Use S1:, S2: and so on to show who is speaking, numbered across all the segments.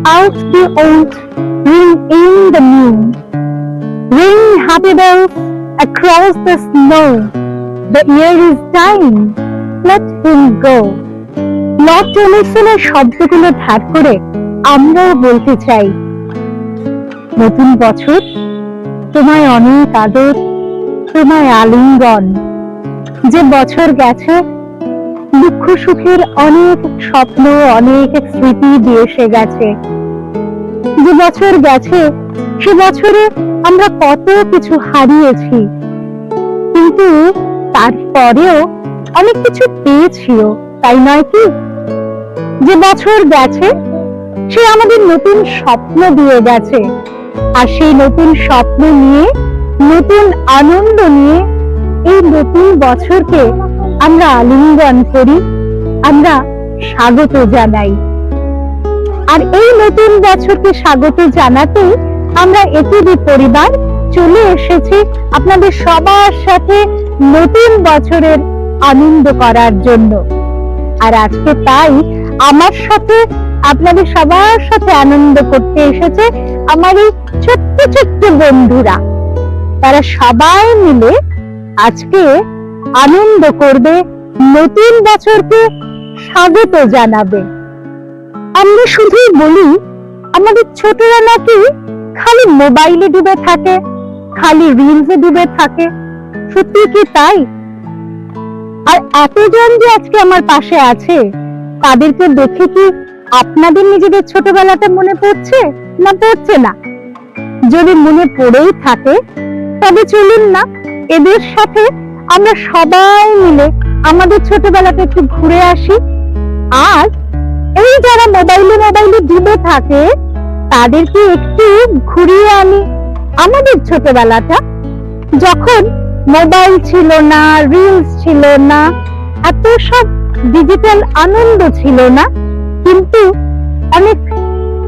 S1: out the old, ring in the new. Ring happy bells across the snow. The year is dying, let him go. Lord টেনিসনের শব্দগুলো ধার করে আমরাও বলতে চাই, নতুন বছর তোমায় অনেক আদর, তোমায় আলিঙ্গন। যে বছর গেছে দুঃখ সুখের অনেক স্বপ্ন, অনেক স্মৃতি দিয়ে এসে গেছে। যে বছর গেছে সে বছরে আমরা কত কিছু হারিয়েছি, কিন্তু তারপরেও অনেক কিছু পেয়েছিও, তাই নয় কি? যে বছর গেছে সে আমাদের নতুন স্বপ্ন দিয়ে গেছে, আর সেই নতুন স্বপ্ন নিয়ে, নতুন আনন্দ নিয়ে এই নতুন বছরকে আমরা আলিঙ্গন করি, আমরা স্বাগত জানাই। আর এই নতুন বছরকে স্বাগত জানাতে আমরা এটিভি পরিবার চলে এসেছি আপনাদের সবার সাথে নতুন বছরের আনন্দ করার জন্য। আর আজকে তাই আমার সাথে আপনাদের সবার সাথে আনন্দ করতে এসেছে আমার এই ছোট্ট ছোট্ট বন্ধুরা। তারা সবাই মিলে আজকে আনন্দ করবে, নতুন বছরকে স্বাগত জানাবে। আমরা শুধুই বলি আমাদের ছোটরা নাকি খালি মোবাইলে ডুবে থাকে, খালি রিলসে ডুবে থাকে। সত্যি কি তাই? আর এতজন যে আজকে আমার পাশে আছে তাদেরকে দেখে কি আপনাদের নিজেদের ছোটবেলাটা মনে পড়ছে না পড়ছে না? যদি মনে পড়েই থাকে তবে চলুন না এদের সাথে আমরা সবাই মিলে আমাদের ছোটবেলাটা একটু ঘুরে আসি। আর এই যারা মোবাইলে ডুবে থাকে তাদেরকে একটু ঘুরিয়ে আনি আমাদের ছোটবেলাটা, যখন মোবাইল ছিল না, রিলস ছিল না, এত সব ডিজিটাল আনন্দ ছিল না, কিন্তু অনেক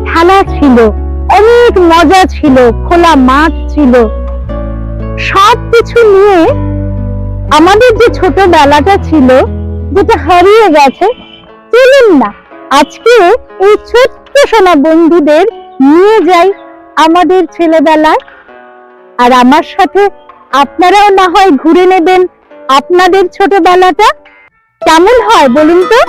S1: খেলা ছিল, অনেক মজা ছিল, খোলা মাঠ ছিল। সব কিছু নিয়ে আমাদের যে ছোটবেলাটা ছিল, যেটা হারিয়ে গেছে, চলুন না আজকে এই ছোট্ট সোনা বন্ধুদের নিয়ে যাই আমাদের ছেলেবেলায়। আর আমার সাথে আপনারাও না হয় ঘুরে নেবেন আপনাদের ছোটবেলাটা। কেমন হয় বলুন তো?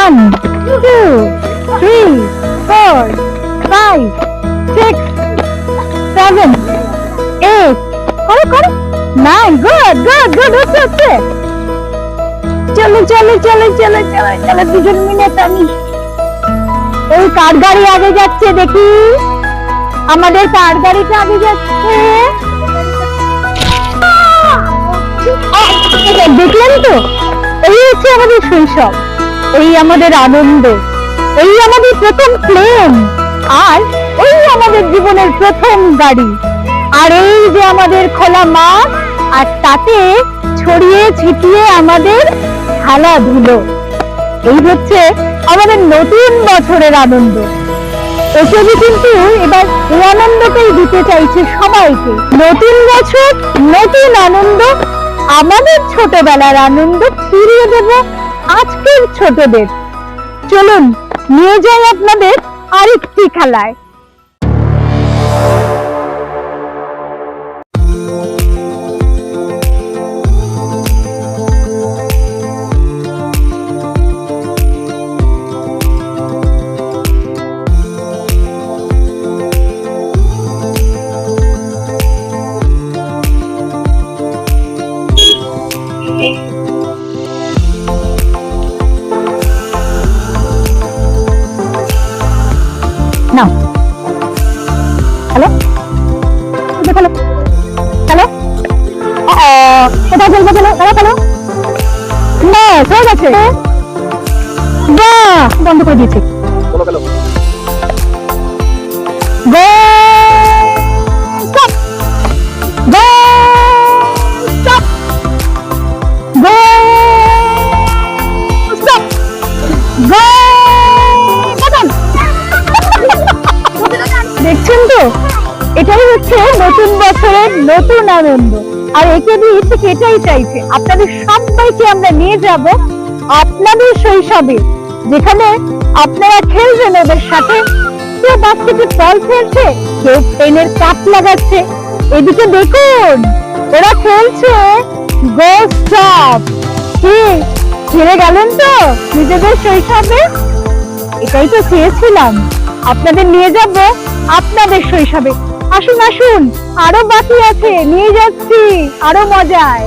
S1: One, two, three, four, five, six, seven, eight, করো 9, good হচ্ছে। চলো দুজন মিনিট। আমি এই কার গাড়ি আগে যাচ্ছে দেখি, আমাদের কার গাড়িটা আগে যাচ্ছে, দেখলেন তো? এই হচ্ছে আমাদের শৈশব, এই আমাদের আনন্দ, এই আমাদের প্রথম প্লেন, আর এই আমাদের জীবনের প্রথম গাড়ি, আর এই যে আমাদের খোলা মাঠ, আর তাতে ছড়িয়ে ছিটিয়ে আমাদের খেলাধুলো। এই হচ্ছে আমাদের নতুন বছরের আনন্দ। এসবই কিন্তু এবার এই আনন্দটাই দিতে চাইছে সবাইকে। নতুন বছর, নতুন আনন্দ, আমাদের ছোটবেলার আনন্দ ফিরিয়ে দেব আজকের ছোটদের। চলুন নিয়ে যাই আপনাদের আরেকটি খেলায়। নাও, হ্যালো হ্যালো হ্যালো, কোথায় চলবো? চলো ব্যাস হয়ে গেছে, বাহ বন্ধ করে দিয়েছি। Go! এটাই হচ্ছে নতুন বছরের নতুন আনন্দ। আর একেবি ঠিক এটাই চাইছে, আপনাদের সবাইকে আমরা নিয়ে যাব আপনাদের শৈশবে, যেখানে আপনারা খেলবেন ওদের সাথে। কেউ বাস্কেটে বল খেলছে, কেউ পেনের কাপ লাগাচ্ছে, এদিকে দেখুন ওরা খেলছে গোস্টপ। কি ফিরে গেলেন তো নিজেদের শৈশবে? এটাই তো চেয়েছিলাম, আপনাদের নিয়ে যাব আপনাদের শৈশবে। আসুন আসুন, আরো বাকি আছে, নিয়ে যাচ্ছি আরো মজায়।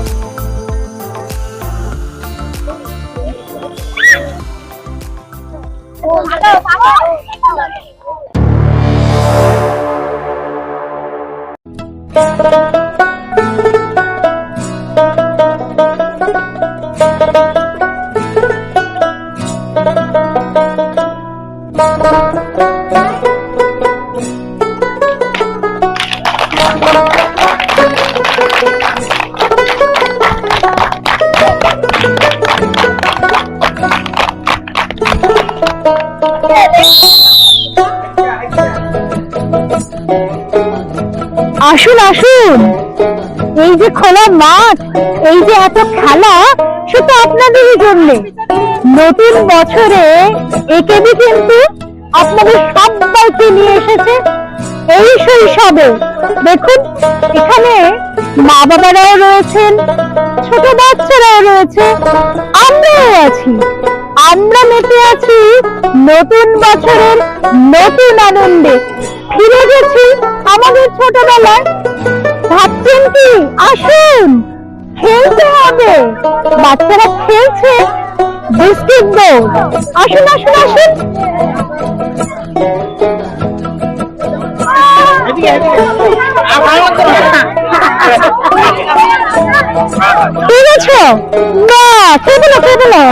S1: আসুন আসুন, এই যে খোলা মাঠ, এই যে এত খেলা, শুধু আপনাদেরই জন্য। নতুন বছরে একেবি কিন্তু আপনাদের সবাইকে নিয়ে এসেছে এই শৈশবে। দেখুন এখানে মা বাবারাও রয়েছেন, ছোট বাচ্চারাও রয়েছে, আমরাও আছি। আমরা মেতে আছি নতুন বছরের নতুন আনন্দে। ফিরে গেছি আমাদের ছোটবেলায়। ভাবছেন কি? আসুন, খেলতে হবে। বাচ্চারা খেলছে বিস্কিট বোর্ড। আসুন আসুন আসুন। ঠিক আছে, না খেলবো না, খেলবো না।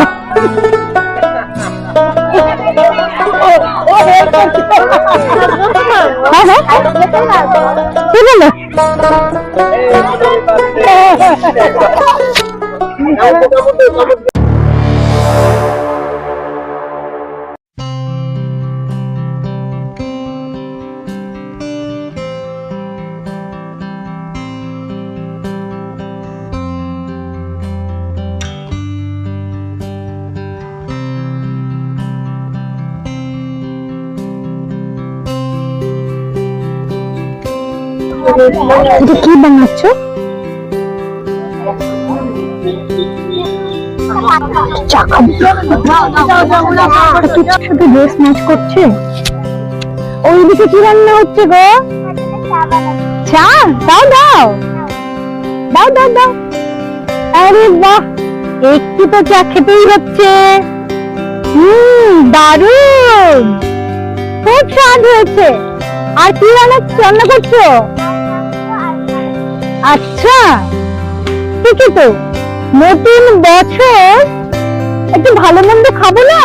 S1: এটা কি বানাচ্ছ? শুধু ড্রেস ম্যাচ করছে। ওইদিকে কি রান্না হচ্ছে গো? চা? দাও দাও দাও দাও দাও। আরে বাহ, একটু তো চা খেতেই হচ্ছে। দারুণ, খুব স্বাদ হয়েছে। আর কি রান্না করছো? আচ্ছা ঠিকই তো, নতুন বছর একটু ভালো মন্দ খাবো না?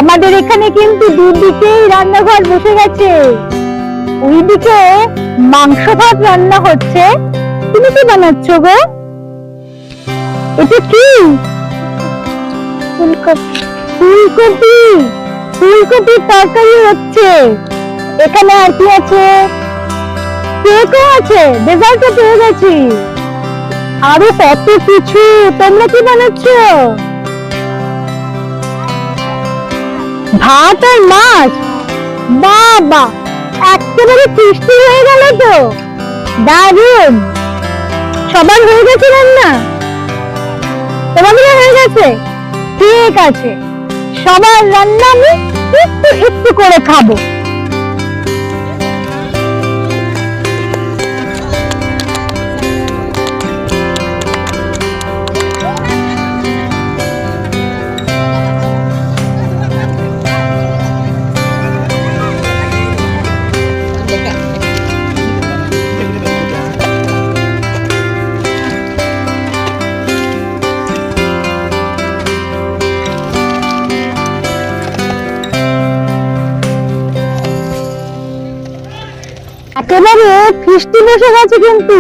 S1: আমাদের এখানে কিন্তু দুদিকেই রান্নাঘর বসে গেছে। ওইদিকে মাংস ভাত রান্না হচ্ছে। তুমি কি বানাচ্ছ গো? এটা কি? ফুলকপি। ফুলকপির তরকারি হচ্ছে। এখানে আর কি আছে? কেকও আছে, ডেজার্টও পেয়ে গেছি, আরো কত কিছু। তোমরা কি বানাচ্ছ? ভাত আর মাছ। বাবা, একেবারে ফিস্টি হয়ে গেল তো। দারুণ। সবার হয়ে গেছে রান্না? তোমাদের হয়ে গেছে? ঠিক আছে, সবার রান্না আমি একটু একটু করে খাবো। একেবারে ফিস্টি বসে গেছে কিন্তু।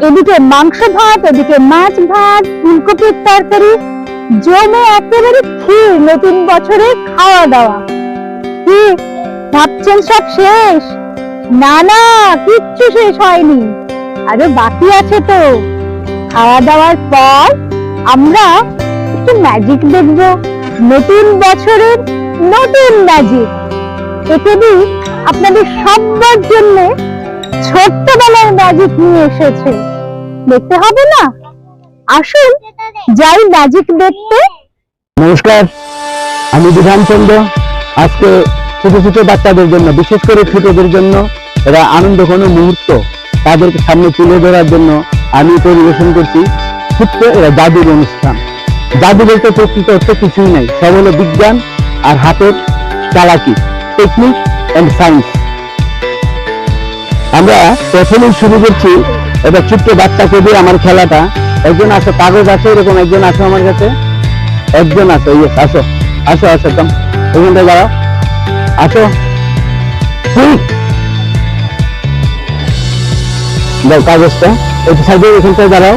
S1: এদিকে মাংস ভাত, এদিকে মাছ ভাত, ফুলকপির তরকারি, জমে একেবারে ক্ষীর। নতুন বছরে খাওয়া দাওয়া। কি ভাবছেন সব শেষ? না না, কিচ্ছু শেষ হয়নি, আরে বাকি আছে তো। খাওয়া দাওয়ার পর আমরা একটু ম্যাজিক দেখব, নতুন বছরের নতুন ম্যাজিক। একে দিই আপনাদের সবার জন্য ছোট্টবেলার ম্যাজিক নিয়ে এসেছে, দেখতে হবে না? আসুন যাই ম্যাজিক দেখতে।
S2: নমস্কার, আমি বিধানচন্দ্র। আজকে ছোট ছোট বাচ্চাদের জন্য, বিশেষ করে ছোটদের জন্য, এরা আনন্দ কোনো মুহূর্ত তাদেরকে সামনে তুলে ধরার জন্য আমি পরিবেশন করছি ছোট্ট এরা জাদুর অনুষ্ঠান। জাদু বলতে প্রকৃত অর্থে কিছুই নাই, সব হলো বিজ্ঞান আর হাতের চালাকি, টেকনিক এন্ড সায়েন্স। আমরা প্রথমেই শুরু করছি এটা ছোট্ট বাচ্চাকে দিয়ে আমার খেলাটা। একজন আসো, কাগজ আছে এরকম একজন আসো আমার কাছে, একজন আসো, ইয়েস আসো আসো আসো, কম এখানটা দাঁড়াও, আসো কুইক দাও কাগজটা, একটু সাইডে এখানটায় দাঁড়াও।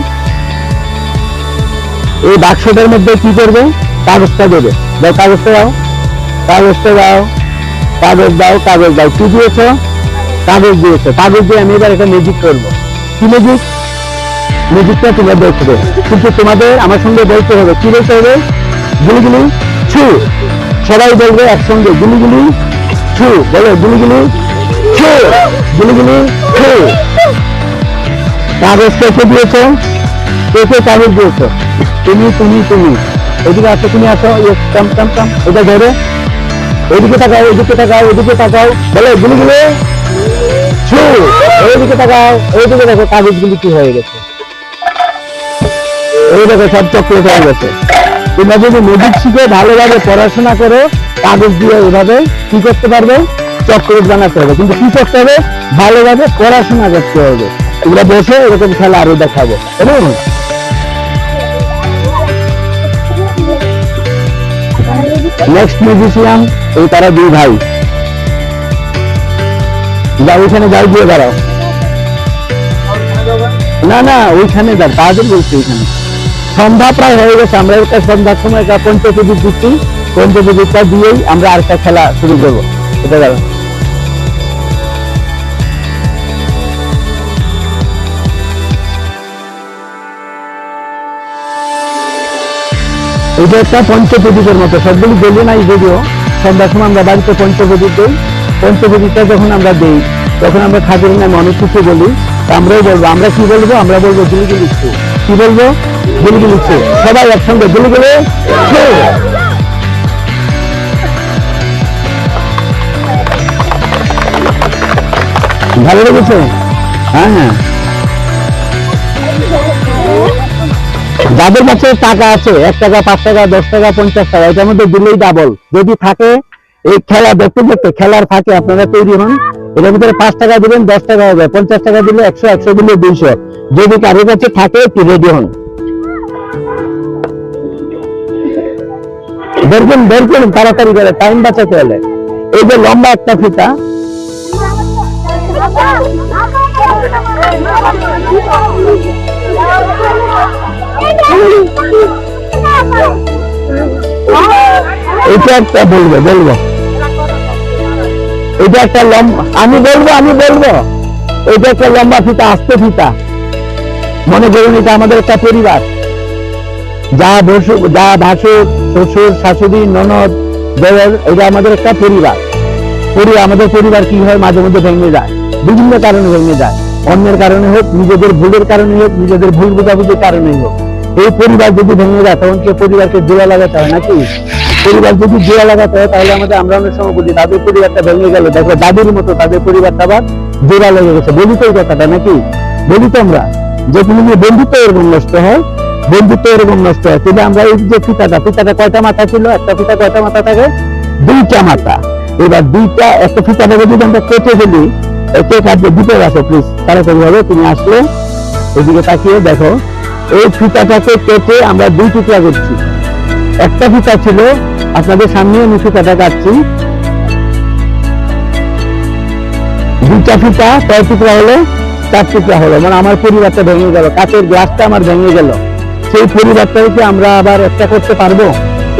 S2: এই বাক্সটার মধ্যে কি করবে? কাগজটা দেবে, দাও কাগজটা দাও, কাগজটা দাও, কাগজ দাও, কাগজ দাও। কি দিয়েছো? কাগজ দিয়েছো। কাগজ দিয়ে আমি এবার একটা ম্যাজিক করবো। কি ম্যাজিক? ম্যাজিকটা তোমরা দেখবে, কিন্তু তোমাদের আমার সঙ্গে বলতে হবে। কি বলতে হবে? গুলিগুলি ছু। সবাই বলবে একসঙ্গে, গুলিগুলি ছু। বলো গুলিগুলি ছু, গুলিগুলি ছু। কাগজ কেটে দিয়েছো? কেটে কাগজ দিয়েছো? তুমি তুমি তুমি এদিকে আসো, তুমি আসো, কাম কাম কাম, এটা ধরে এদিকে তাকাও, এদিকে তাকাও, এদিকে তাকাও। বলো গুলিগুলি ছু। এইদিকে তাকাও, এইদিকে দেখো কাগজগুলি কি হয়ে গেছে। এই দেখো সব চক্রেট হয়ে গেছে। তোমরা যদি ম্যাজিক শিখে ভালোভাবে পড়াশোনা করো, কাগজ দিয়ে এভাবে কি করতে পারবে? চক্রেট বানাতে হবে। কিন্তু কি করতে হবে? ভালোভাবে পড়াশোনা করতে হবে। তোমরা বসে এরকম খেলা আরো দেখাবো। নেক্সট মিউজিশিয়ান এই তারা দুই ভাই। যাও ওইখানে, যাই দিয়ে দাঁড়াও। না না, ওইখানে যাও, তাদের বলছি ওইখানে। সন্ধ্যা প্রায় হয়ে গেছে, আমরা একটা সন্ধ্যার সময় একটা পঞ্চপ্রদীপ দিচ্ছি। পঞ্চপ্রদীপটা দিয়েই আমরা আরেকটা খেলা শুরু করবো। এটা গেল। এটা একটা পঞ্চপ্রদীপের মতো, সবগুলি বলি নাই যদিও। সন্ধ্যার সময় আমরা বাড়িতে পঞ্চপ্রদীপ দিই। পঞ্চপ্রদীপটা যখন আমরা দিই তখন আমরা ঠাকুরের নামে অনেক কিছু বলি। আমরাও বলবো, আমরা কি বলবো? আমরা বলবো গুলিগুলি ছু। কি বলবো? গুলিগুলি ছু। সবাই একসঙ্গে গুলিগুলি ছু। ভালো লেগেছে? হ্যাঁ হ্যাঁ। যাদের কাছে টাকা আছে, 1 টাকা, 5 টাকা, 10 টাকা, 50 টাকা, এটার মধ্যে দিলেই ডাবল। যদি থাকে এই খেলা দেখতে দেখতে, খেলার থাকে আপনারা তৈরি হন। এটার ভিতরে 5 টাকা দিবেন, 10 টাকা হবে, 50 টাকা দিলে 100, 100 দিলে 200। যদি কারোর কাছে থাকে একটু রেডি হন। বের করুন তাড়াতাড়ি করে, টাইম বাঁচাতে হলে। এই যে লম্বা একটা ফিতা, এটা একটা বলবো এটা একটা লম্বা, আমি বলবো এটা একটা লম্বা ফিতা, আস্তে ফিতা। মনে করুন এটা আমাদের একটা পরিবার, যা ভাসুর, শ্বশুর, শাশুড়ি, ননদ, দেওর, এটা আমাদের একটা পরিবার। আমাদের পরিবার কি হয়? মাঝে মধ্যে ভেঙে যায়, বিভিন্ন কারণে ভেঙে যায়। অন্যের কারণে হোক, নিজেদের ভুলের কারণে হোক, নিজেদের ভুল বুঝাবুঝির কারণে হোক। এই পরিবার যদি ভেঙে যায় তখন কি পরিবারকে জোড়া লাগাতে হয় নাকি? পরিবার যদি জোড়া লাগাতে হয় তাহলে আমরা অনেক সময় বলি তাদের পরিবারটা ভেঙে গেল, দেখো দাদুর মতো তাদের পরিবারটা আবার জোড়া লেগে গেছে। বলি তো এই কথাটা নাকি? বলি তো আমরা যে তুমি বন্ধুত্ব এরকম নষ্ট হয়, বন্ধুত্ব এরকম নষ্ট হয়। কিন্তু আমরা এই যে ফিতাটা কয়টা মাথা ছিল? একটা ফিতা কয়টা মাথা থাকে? 2টা মাথা। এবার একটা ফিতাটা যদি আমরা কেটে ফেলি, কে কাটবে? দিতে আসো প্লিজ, তাড়াতাড়ি ভাবে তুমি আসলে এদিকে তাকিয়ে দেখো। এই ফিতাটাকে কেটে আমরা 2 টুকরা করছি। একটা ফিতা ছিল আপনাদের সামনে, আমি ফিতাটা কাটছি। 2টা ফিতা, 6 টুকরা হলো, 4 টুকরা হলো। মানে আমার পরিবারটা ভেঙে গেল, কাচের গ্লাসটা আমার ভেঙে গেল। সেই পরিবারটাকে আমরা আবার একটা করতে পারবো?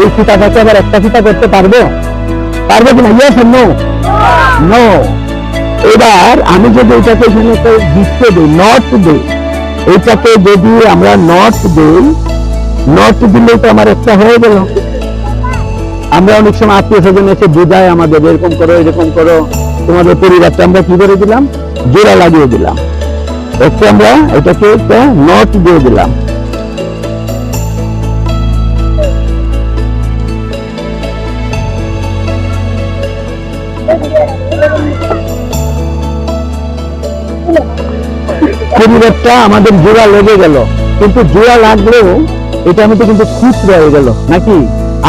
S2: এই ফিতাটাকে আবার একটা ফিতা করতে পারবো? পারবো কিনা? Yes no? নো। এবার আমি যদি এটাকে এখানে একটা দিতে দিই, নট দিই, এইটাকে যদি আমরা নট দিই, নট দিলে তো আমার একটা হয়ে গেল। আমরা অনেক সময় আত্মীয় স্বজন এসে বোঝায় আমাদের, এরকম করো এরকম করো তোমাদের পরিবারটা, আমরা কি করে দিলাম, জোড়া লাগিয়ে দিলাম। একটু আমরা এটাকে একটা নট দিয়ে দিলাম। পরিবারটা আমাদের জোড়া লেগে গেল, কিন্তু জোড়া লাগলেও এটা মতো কিন্তু খুশ রয়ে গেল নাকি,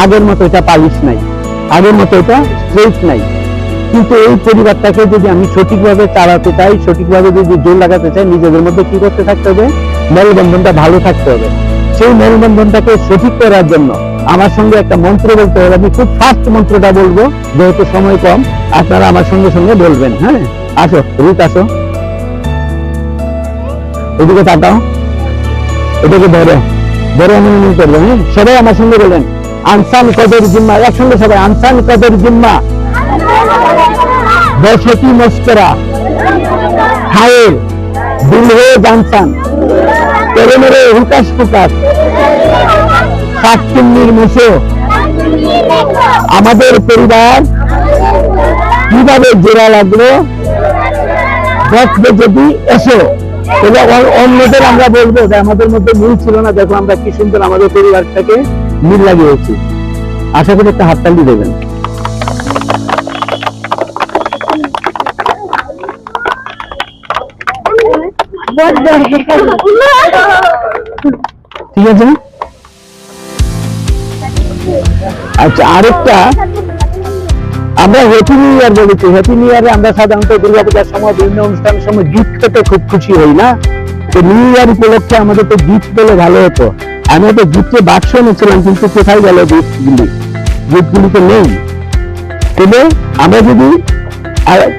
S2: আগের মতো এটা পালিশ নাই, আগের মতো এটা স্ট্রেট নাই। কিন্তু এই পরিবারটাকে যদি আমি সঠিকভাবে চালাতে চাই, সঠিকভাবে যদি জোর লাগাতে চাই, নিজেদের মধ্যে কি করতে থাকতে হবে, মেলবন্ধনটা ভালো থাকতে হবে। সেই মেলবন্ধনটাকে সঠিক করার জন্য আমার সঙ্গে একটা মন্ত্র বলতে হবে। আমি খুব ফাস্ট মন্ত্রটা বলবো, যেহেতু সময় কম, আপনারা আমার সঙ্গে সঙ্গে বলবেন। হ্যাঁ, আসো রুত, আসো এদিকে তাকাও, এটাকে ধরো ধরে অনুমোদন করবো। হ্যাঁ, সবাই আমার সঙ্গে বলেন, আনসান কদর জিম্মা, একসঙ্গে সবাই, আনসান কদর জিম্মা বসতি মস্করা খায়ের দিল হয়ে জানসান তেরে মেরে হুকাস ফুকাস শাকচুন্নির মুসো। আমাদের পরিবার কিভাবে জোড়া লাগলো দেখবে যদি এসো। এবার অন্যদের আমরা বলবো যে আমাদের মধ্যে মিল ছিল না, দেখো আমরা কি সুন্দর আমাদের পরিবারটাকে মিল লাগিয়েছি। আশা করি একটা হাততালি দেবেন। ঠিক আছে, আচ্ছা আরেকটা আমরা হ্যাপি নিউ ইয়ার বলেছি। হ্যাপি নিউ ইয়ারে আমরা সাধারণত দুর্গাপূজার সময় বিভিন্ন অনুষ্ঠানের সময় গিফট পেতে খুব খুশি হই না? তো নিউ ইয়ার উপলক্ষে আমাদের তো গিফট পেলে ভালো হতো। আমি তো গিফটে বাক্স এনেছিলাম, কিন্তু কোথায় গেল গিফটগুলি? গিফটগুলি তো নেই। তবে আমরা যদি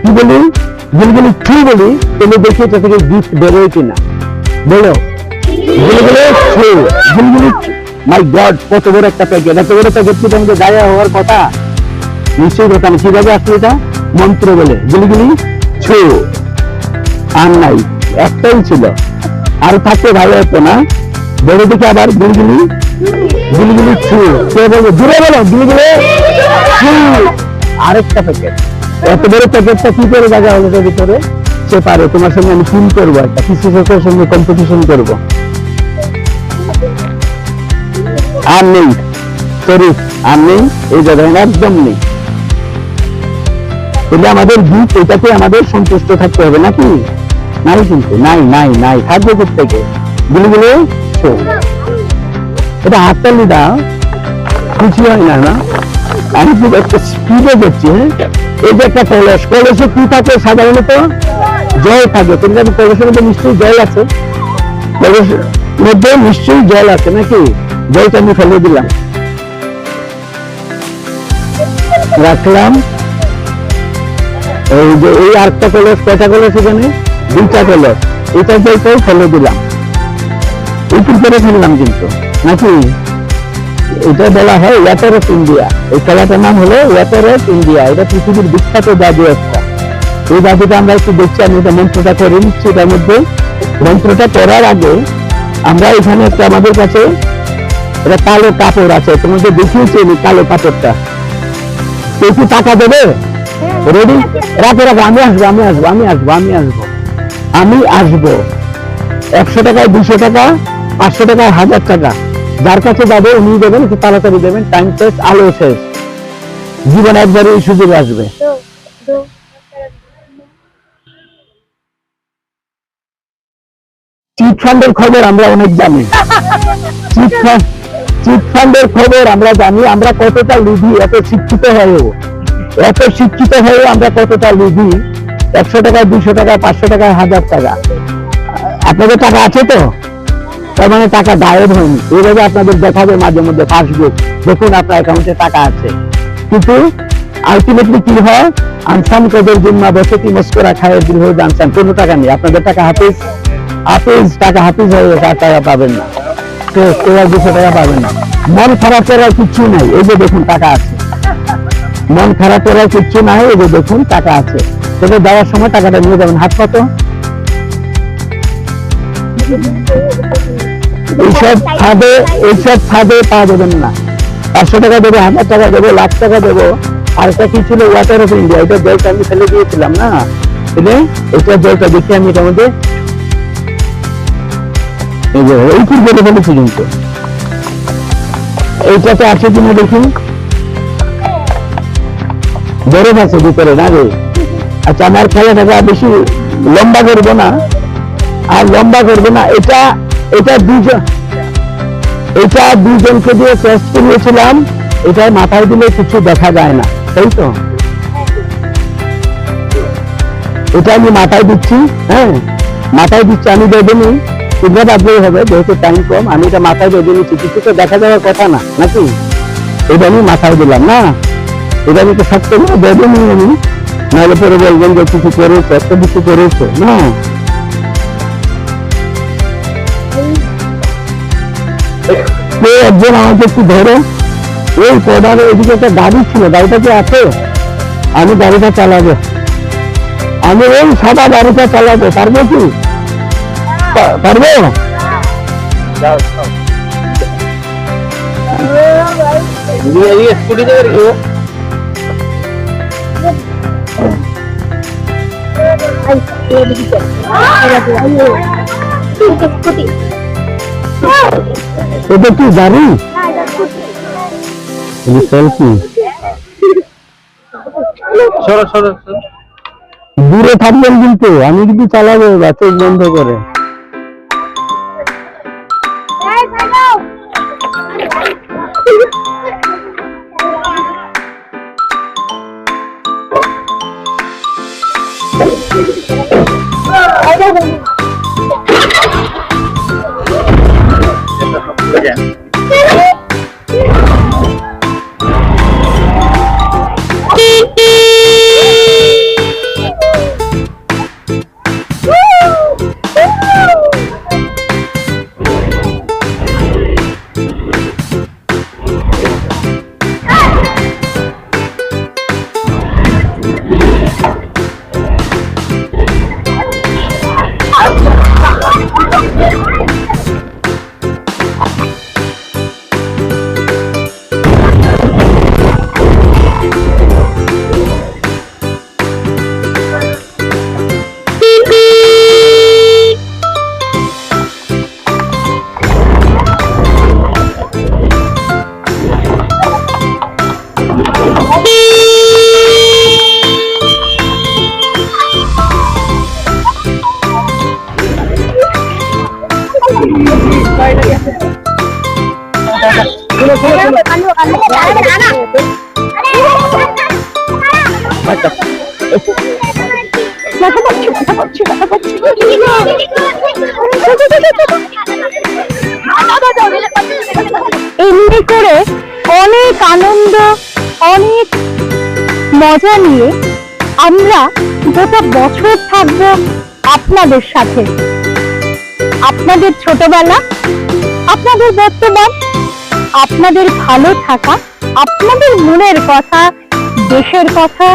S2: কি বলি, গুলগুলি কি বলি, তবে দেখি এটা থেকে গিফট বেরোয় কিনা। বলো গুলগুলি, মাই গড, কত বড় একটা প্যাকেট! এত বড় প্যাকেট কি আমাদের গায়ে হওয়ার কথা? নিশ্চয়ই কথা না। কিভাবে আসলে এটা? মন্ত্র বলে গুলিগুলি ছু। আর নাই, একটাই ছিল, আর থাকতে ভালো হতো না। বড় দিকে আবার গুলিগুলি গুলিগুলি ছু। কে বলবো? জুড়ে বলো, গুলিগুলি ছু। আরেকটা প্যাকেট। এত বড় প্যাকেটটা কি করে জায়গা হলো এর ভিতরে? সে পারে। তোমার সঙ্গে আমি টিম করবো, একটা কিছু সঙ্গে কম্পিটিশন করবো। আর নেই, সরি, আর নেই, এই জায়গায় একদম নেই। তাহলে আমাদের গিফট, এটাকে আমাদের সন্তুষ্ট থাকতে হবে নাকি? নাই, কিন্তু নাই নাই নাই, থাকবে প্রত্যেকে। গুলিগুলো এটা হাততালি দাও, খুশি হয় না? না, আমি খুব একটা স্পিডে করছি। এই যে একটা কলস, কলসে কি থাকে? সাধারণত জল থাকে। কিন্তু কলসের মধ্যে নিশ্চয়ই জল আছে, কলসের মধ্যে নিশ্চয়ই জল আছে নাকি? জলটা আমি ফেলে দিলাম, রাখলাম। এই যে এই আরেকটা কলস, কয়টা কলস এখানে? দুইটা কলস। এটা জলটাও ফেলে দিলাম, উঁচু করে ফেললাম কিন্তু নাকি? এটা বলা হয় ওয়াটার অফ ইন্ডিয়া। এই খেলাটার নাম হলো ওয়াটার অফ ইন্ডিয়া। এটা পৃথিবীর বিখ্যাত জাদু একটা। এই জাদুটা আমরা একটু দেখছি। আমি এটা মন্ত্রটা করে নিচ্ছি। এটার মধ্যে মন্ত্রটা করার আগে আমরা এখানে একটা, আমাদের কাছে এটা কালো কাপড় আছে, তোমাদের দেখিয়েছি আমি কালো কাপড়টা। কেউ কি টাকা দেবে? রেডি? রাখো রাখো, আমি আসবো আমি আসবো আমি আসবো আমি আসবো আমি আসবো। 100 টাকায় 200 টাকা, 500 টাকায় 1000 টাকা, যার কাছে যাবে উনি দেবেন। একটু তাড়াতাড়ি দেবেন, টাইম শেষ, আলো শেষ। জীবন একবারই এই সুযোগ আসবে। চিট ফান্ডের খবর আমরা অনেক জানি। চিট ফান্ডের খবর আমরা জানি। আমরা কতটা লুভি, এত শিক্ষিত হয়েও আমরা কতটা লুভি। 100 টাকায় 200 টাকা, 500 টাকায় 1000 টাকা। আপনাদের টাকা আছে তো? তার মানে টাকা গায়েব হয়নি। এইভাবে আপনাদের দেখাবে মাঝে মধ্যে পাসবুক, দেখুন আপনার অ্যাকাউন্টে টাকা আছে। কিন্তু আলটিমেটলি কি হয়? আনসান কদর জিম্মা বসতি মস্করা খায়ের দিল হয়ে জানসান। কোনো টাকা নেই, আপনাদের টাকা হাফিজ টাকা হাফিজ হয়ে গেছে, আর টাকা পাবেন না। 200 টাকা পাবেন না। মন খারাপ করার কিচ্ছু নাই, এই যে দেখুন টাকা আছে। মন খারাপ করার কিচ্ছু নাই, এই যে দেখুন টাকা আছে। তবে যাওয়ার সময় টাকাটা নিয়ে যাবেন। হাত কত? এইসব ছাদে পা দেবেন না। 500 টাকা দেবো, 1000 টাকা দেবো, লাখ টাকা দেবো। আর একটা কি ছিল, ওয়াটার অফ ইন্ডিয়া, এটা জলটা আমি ফেলে দিয়েছিলাম না, এটা জলটা দেখি আমি এটার মধ্যে এই ফুল বেড়ে ফেলেছি, কিন্তু এইটাতে আছে কিনা দেখি, বরফ আছে ভিতরে না রে। আচ্ছা, আমার খেলাটাকে বেশি লম্বা করবো না, এটা দুজনকে দিয়ে টেস্ট করিয়েছিলাম। এটা মাথায় দিলে কিছু দেখা যায় না, তাই তো? এটা আমি মাথায় দিচ্ছি, হ্যাঁ মাথায় দিচ্ছি, আমি বেঁধেনি, তোমরা বাদলেই হবে, যেহেতু টাইম কম। আমি এটা মাথায় বেঁধে নিচ্ছি, কিছু তো দেখা যাওয়ার কথা না নাকি? এটা আমি মাথায় দিলাম না, এটা আমি তো সত্য করে বেঁধে নিই আমি, নাহলে পরে বলবেন যে কিছু করেছে, একটা কিছু করেছে না। একজন আমাকে একটু ধরো, ওই পদারে এদিকে একটা গাড়ি ছিল, গাড়িটা কি আছে? আমি গাড়িটা চালাবো, আমি ওই সাদা গাড়িটা চালাবো, পারবো কি? পারবো? স্কুটিতে এটা কি গাড়ি? দূরে থাকবেন কিন্তু, আমি কিন্তু চালাবো চোখ বন্ধ করে।
S1: এমনি করে অনেক আনন্দ, অনেক মজা নিয়ে আমরা গোটা বছর থাকবো আপনাদের সাথে। আপনাদের ছোটবেলা, আপনাদের বর্তমান, আপনাদের ভালো থাকা, আপনাদের মনের কথা, দেশের কথা,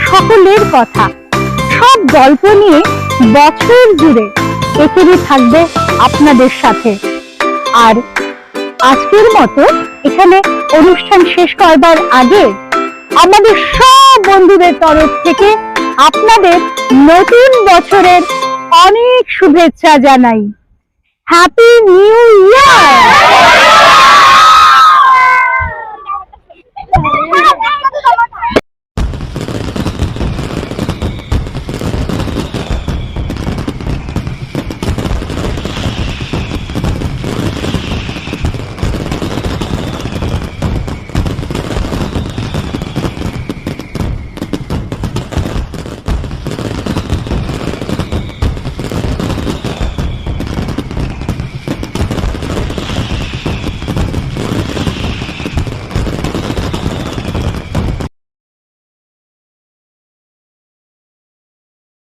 S1: সকলের কথা, সব গল্প নিয়ে বছর জুড়ে এখানে থাকবে আপনাদের সাথে। আর আজকের মতো এখানে অনুষ্ঠান শেষ করবার আগে আমাদের সব বন্ধুদের তরফ থেকে আপনাদের নতুন বছরের অনেক শুভেচ্ছা জানাই। Happy new year.